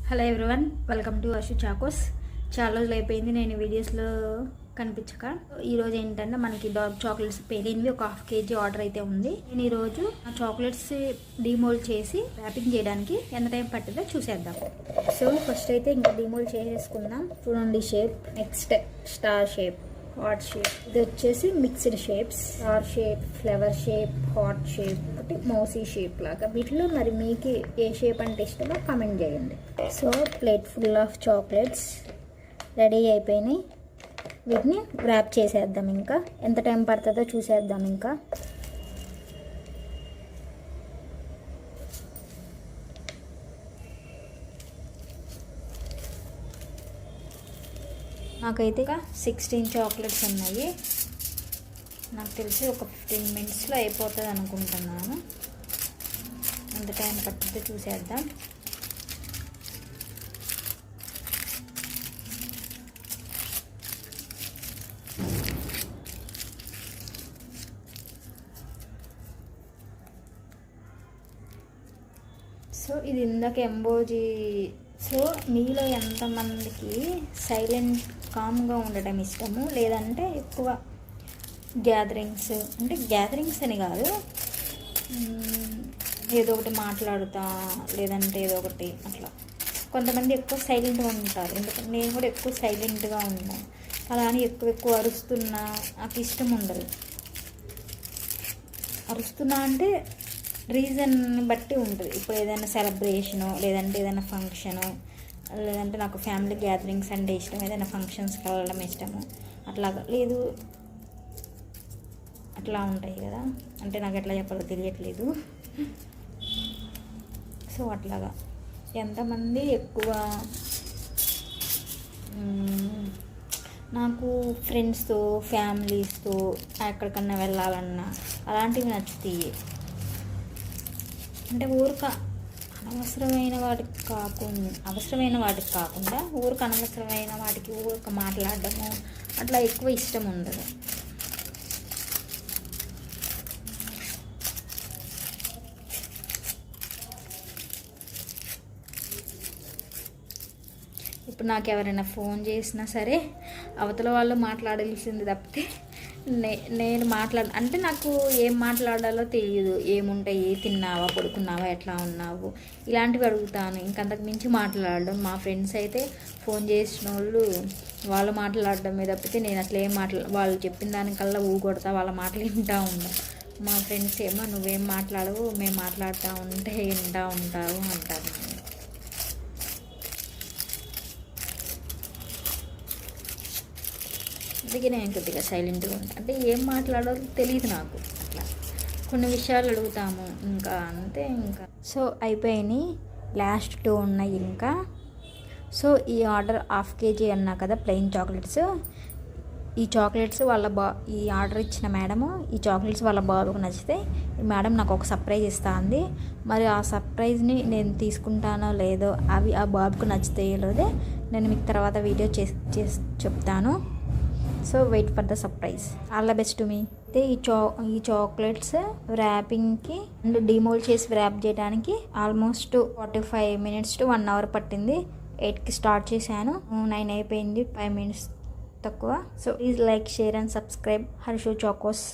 Hello everyone, welcome to Ashu Chocos. చాలా రోజులు అయిపోయింది నేను వీడియోస్లో కనిపించక. ఈరోజు ఏంటంటే మనకి డార్క్ చాక్లెట్స్ పేలినవి ఒక 1/2 kg ఆర్డర్ అయితే ఉంది. నేను ఈరోజు ఆ చాక్లెట్స్ డీమోల్డ్ చేసి ర్యాపింగ్ చేయడానికి ఎంత టైం పట్టిందో చూసేద్దాం. సో ఫస్ట్ అయితే ఇంకా డీమోల్డ్ చేసేసుకుందాం. చూడండి shape, next star shape, heart shape, ఇది వచ్చేసి mixed shapes, star shape, flower shape, heart shape, ఒకటి మౌసీ షేప్ లాగా. వీటిలో మరి మీకు ఏ షేప్ అంటే ఇష్టమో కామెంట్ చేయండి. So plate full of chocolates ready అయిపోయినాయి. వీటిని ర్యాప్ చేసేద్దాం. ఇంకా ఎంత టైం పడుతుందో చూసేద్దాం. ఇంకా నాకైతే 16 చాక్లెట్స్ ఉన్నాయి. నాకు తెలిసి ఒక 15 minutesలో అయిపోతుంది అనుకుంటున్నాను. ఎంత టైం పట్టిందో చూసేద్దాం. సో ఇది ఇందాక ఎంబోజీ. సో మీలో ఎంతమందికి సైలెంట్ కామ్గా ఉండటం ఇష్టము, లేదంటే ఎక్కువ గ్యాదరింగ్స్, అంటే గ్యాదరింగ్స్ అని కాదు, ఏదో ఒకటి మాట్లాడుతా, లేదంటే ఏదో ఒకటి అట్లా. కొంతమంది ఎక్కువ సైలెంట్గా ఉంటారు, ఎందుకంటే నేను కూడా ఎక్కువ సైలెంట్గా ఉన్నాను. అలా అని ఎక్కువ అరుస్తున్నా నాకు ఇష్టం ఉండదు. అరుస్తున్నా అంటే రీజన్ బట్టి ఉంటుంది. ఇప్పుడు ఏదైనా సెలబ్రేషను, లేదంటే ఏదైనా ఫంక్షను, లేదంటే నాకు ఫ్యామిలీ గ్యాదరింగ్స్ అంటే ఇష్టం, ఏదైనా ఫంక్షన్స్కి వెళ్ళడం ఇష్టము. అట్లాగా లేదు, అట్లా ఉంటాయి కదా. అంటే నాకు ఎట్లా చెప్పాలో తెలియట్లేదు. సో అట్లాగా ఎంతమంది ఎక్కువ నాకు ఫ్రెండ్స్తో, ఫ్యామిలీస్తో ఎక్కడికన్నా వెళ్ళాలన్నా అలాంటివి నచ్చుతాయి. అంటే ఊరికి అవసరమైన వాటికి కాకుండా ఊరికి అనవసరమైన వాటికి ఊరికి మాట్లాడడము అట్లా ఎక్కువ ఇష్టం ఉండదు. ఇప్పుడు నాకు ఎవరైనా ఫోన్ చేసినా సరే అవతల వాళ్ళు మాట్లాడాల్సింది తప్పితే నేను అంటే నాకు ఏం మాట్లాడాలో తెలియదు. ఏముంటాయి, తిన్నావా, పడుకున్నావా, ఎట్లా ఉన్నావు, ఇలాంటివి అడుగుతాను. ఇంకంతకు మించి మాట్లాడడం. మా ఫ్రెండ్స్ అయితే ఫోన్ చేసిన వాళ్ళు మాట్లాడడం తప్పితే నేను అసలు ఏం వాళ్ళు చెప్పిన దానికల్లా ఊగొడతా, వాళ్ళ మాటలు వింటూ ఉంటాను. మా ఫ్రెండ్స్ ఏమో నువ్వేం మాట్లాడవు, మేము మాట్లాడుతూ ఉంటే వింటూ ఉంటావు అంటారు. అందుకే నేను కొద్దిగా సైలెంట్గా ఉంటాను. అంటే ఏం మాట్లాడాలో తెలియదు నాకు. అట్లా కొన్ని విషయాలు అడుగుతాము, ఇంకా అంతే. ఇంకా సో అయిపోయినాయి, లాస్ట్ 2 ఉన్నాయి ఇంకా. సో ఈ ఆర్డర్ 1/2 kg అన్నా కదా ప్లెయిన్ చాక్లెట్స్. ఈ చాక్లెట్స్ ఈ ఆర్డర్ ఇచ్చిన మేడము ఈ చాక్లెట్స్ వాళ్ళ బాబుకు నచ్చితే ఈ మేడం నాకు ఒక సర్ప్రైజ్ ఇస్తా అంది. మరి ఆ సర్ప్రైజ్ని నేను తీసుకుంటానో లేదో, అవి ఆ బాబుకు నచ్చితే లేదో నేను మీకు తర్వాత వీడియో చేసి చెప్తాను. So wait for the surprise. All the best to me. అయితే ఈ చాక్లెట్స్ ర్యాపింగ్కి అండ్ డీమోల్డ్ చేసి ర్యాప్ చేయడానికి ఆల్మోస్ట్ 45 minutes to 1 hour పట్టింది. 8కి స్టార్ట్ చేశాను, 9 అయిపోయింది, 5 minutes తక్కువ. So please like, share and subscribe. Harshu Chocos.